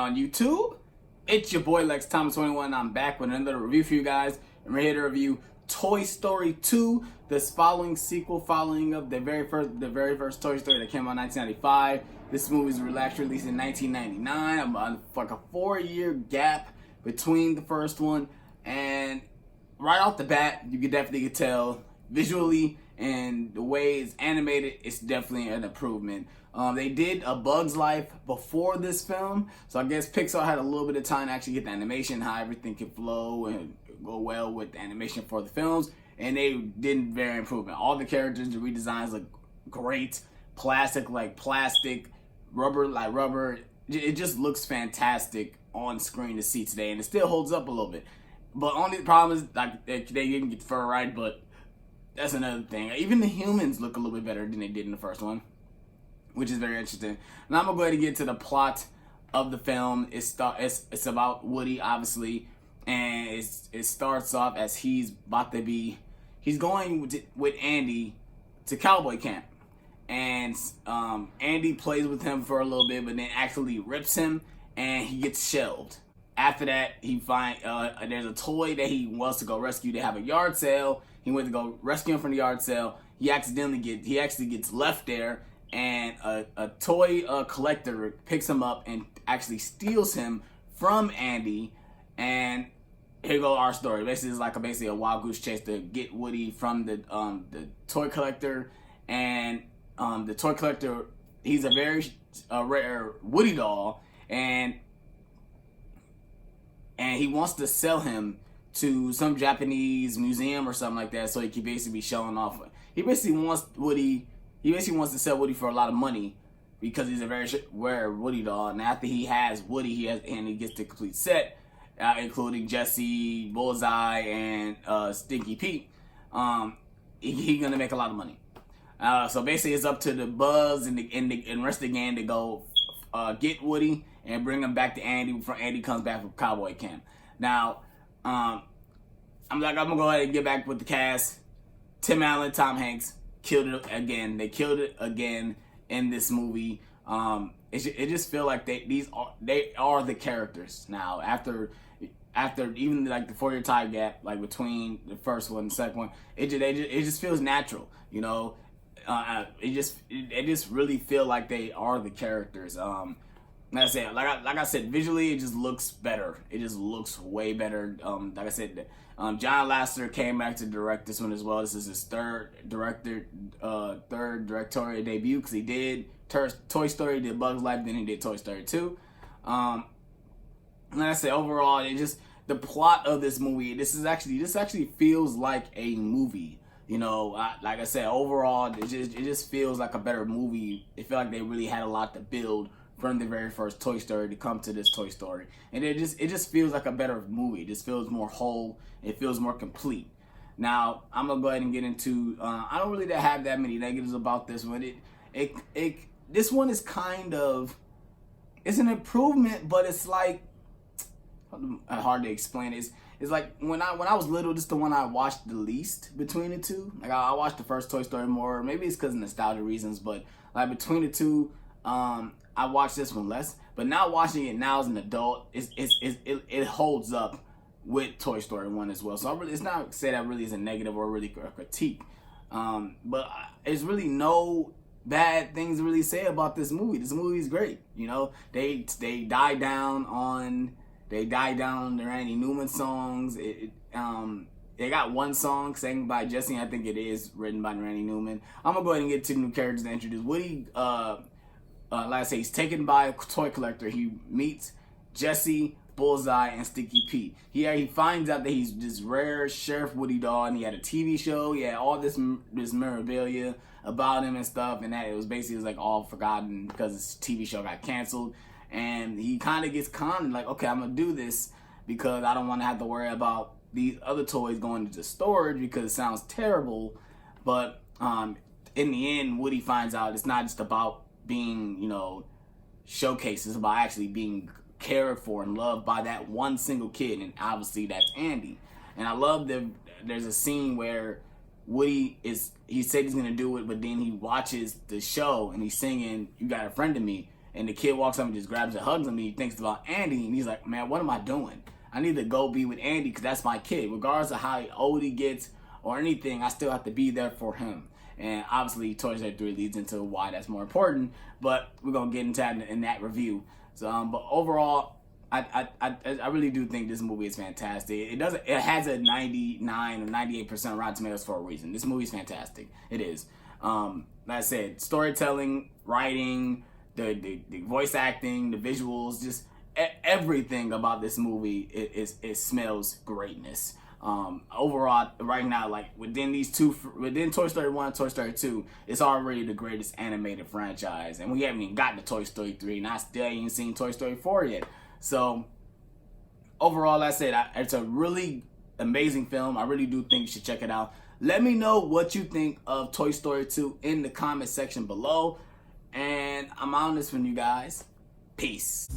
on YouTube? It's your boy LexThomas21. I'm back with another review for you guys. And we're here to review Toy Story 2, this following of the very first Toy Story that came out in 1995. This movie was actually released in 1999. About like a 4-year gap between the first one, and right off the bat, you could definitely tell visually and the way it's animated, it's definitely an improvement. They did A Bug's Life before this film, so I guess Pixar had a little bit of time to actually get the animation, how everything can flow and go well with the animation for the films, and they did very improvement. All the characters, the redesigns look great. Plastic, rubber. It just looks fantastic on screen to see today, and it still holds up a little bit. But only problem is like they didn't get fur right, but that's another thing. Even the humans look a little bit better than they did in the first one, which is very interesting. Now I'm gonna go ahead and get to the plot of the film. It's about Woody, obviously, and it starts off as he's going with Andy to cowboy camp, and Andy plays with him for a little bit, but then actually rips him, and he gets shelved. After that, he there's a toy that he wants to go rescue. They have a yard sale. He went to go rescue him from the yard sale. He actually gets left there, and a toy collector picks him up and actually steals him from Andy. And here goes our story. Basically, it's like basically a wild goose chase to get Woody from the toy collector. And the toy collector, he's a very rare Woody doll, and he wants to sell him to some Japanese museum or something like that, so he can basically be showing off. He basically wants to sell Woody for a lot of money because he's a very rare Woody doll. And after he has Woody, and he gets the complete set, including Jesse, Bullseye, and Stinky Pete. He's gonna make a lot of money. So basically, it's up to the Buzz and the rest of the gang to go get Woody and bring him back to Andy before Andy comes back from cowboy camp. Now, I'm gonna go ahead and get back with the cast. Tim Allen, Tom Hanks killed it again. They killed it again in this movie. It just feel like they are the characters now. After even like the 4-year time gap, like between the first one and the second one, it just feels natural, you know. It just really feel like they are the characters. Like I said, visually it just looks better. It just looks way better. Like I said, John Lasseter came back to direct this one as well. This is his third directorial debut, because he did Toy Story, did Bug's Life, then he did Toy Story 2. Like I said, overall, the plot of this movie, this actually feels like a movie. You know, like I said, overall, it just feels like a better movie. It felt like they really had a lot to build from the very first Toy Story to come to this Toy Story, and it just feels like a better movie. It just feels more whole. It feels more complete. Now I'm gonna go ahead and get into. I don't really have that many negatives about this one. This one is it's an improvement, but it's like hard to explain. It's like when I was little, this is the one I watched the least between the two. Like I watched the first Toy Story more. Maybe it's because of nostalgia reasons, but like between the two, I watched this one less. But now watching it now as an adult, it holds up with Toy Story 1 as well. So it's not say that really is a negative or really a critique. But there's really no bad things to really say about this movie. This movie is great. You know, they died down the Randy Newman songs. They got one song sang by Jesse. I think it is written by Randy Newman. I'm gonna go ahead and get to the new characters to introduce Woody. Like I say, he's taken by a toy collector. He meets Jesse, Bullseye, and Stinky Pete. He finds out that he's this rare Sheriff Woody doll, and he had a TV show. He had all this memorabilia about him and stuff, and that it was like all forgotten because his TV show got canceled. And he kind of gets conned, like, okay, I'm gonna do this because I don't want to have to worry about these other toys going into storage because it sounds terrible. But in the end, Woody finds out it's not just about being, you know, showcases. It's about actually being cared for and loved by that one single kid, and obviously that's Andy. And I love that there's a scene where Woody he said he's gonna do it, but then he watches the show and he's singing "You Got a Friend in Me," and the kid walks up and just grabs and hugs him, and he thinks about Andy, and he's like, man, what am I doing? I need to go be with Andy because that's my kid. Regardless of how old he gets or anything, I still have to be there for him. And obviously, Toy Story 3 leads into why that's more important, but we're going to get into that in that review. So, but overall, I really do think this movie is fantastic. It has a 99 or 98% Rotten Tomatoes for a reason. This movie is fantastic. It is. Like I said, storytelling, writing, the voice acting, the visuals, just everything about this movie it smells greatness. Overall, right now, like within Toy Story 1 and Toy Story 2, it's already the greatest animated franchise, and we haven't even gotten to Toy Story 3, and I still ain't seen Toy Story 4 yet. So overall, like I said, it's a really amazing film. I really do think you should check it out. Let me know what you think of Toy Story 2 in the comment section below, and I'm on this from you guys. Peace.